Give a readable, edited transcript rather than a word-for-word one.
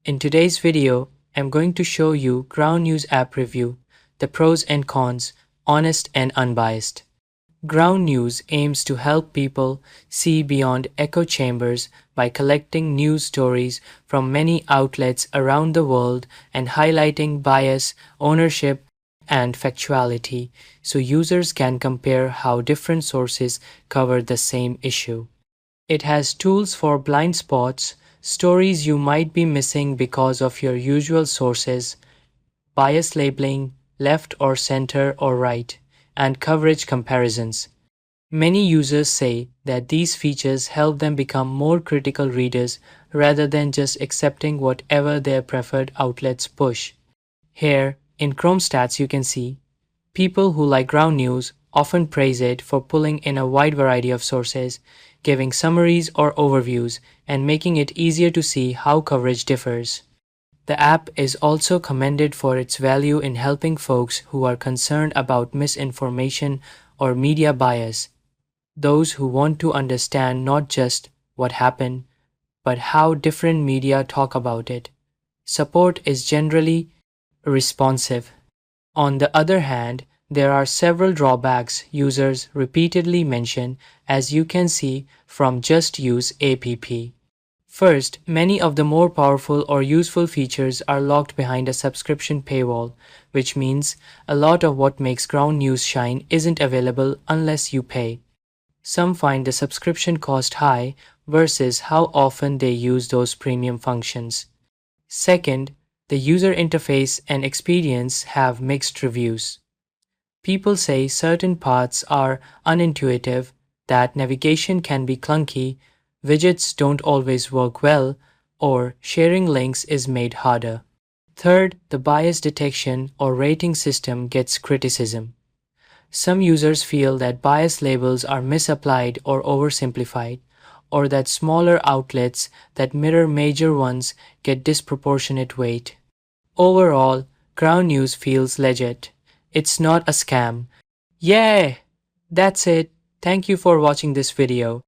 In today's video, I'm going to show you Ground News app review, the pros and cons, honest and unbiased. Ground News aims to help people see beyond echo chambers by collecting news stories from many outlets around the world and highlighting bias, ownership, and factuality so users can compare how different sources cover the same issue. It has tools for blind spots, stories you might be missing because of your usual sources, bias labeling, left or center or right, and coverage comparisons. Many users say that these features help them become more critical readers rather than just accepting whatever their preferred outlets push. Here, in Chrome stats you can see, people who like Ground News often praise it for pulling in a wide variety of sources, giving summaries or overviews, and making it easier to see how coverage differs. The app is also commended for its value in helping folks who are concerned about misinformation or media bias, those who want to understand not just what happened, but how different media talk about it. Support is generally responsive. On the other hand, there are several drawbacks users repeatedly mention, as you can see from Just Use app. First, many of the more powerful or useful features are locked behind a subscription paywall, which means a lot of what makes Ground News shine isn't available unless you pay. Some find the subscription cost high versus how often they use those premium functions. Second, the user interface and experience have mixed reviews. People say certain parts are unintuitive, that navigation can be clunky, widgets don't always work well, or sharing links is made harder. Third, the bias detection or rating system gets criticism. Some users feel that bias labels are misapplied or oversimplified, or that smaller outlets that mirror major ones get disproportionate weight. Overall, Ground News feels legit. It's not a scam. Yay! That's it. Thank you for watching this video.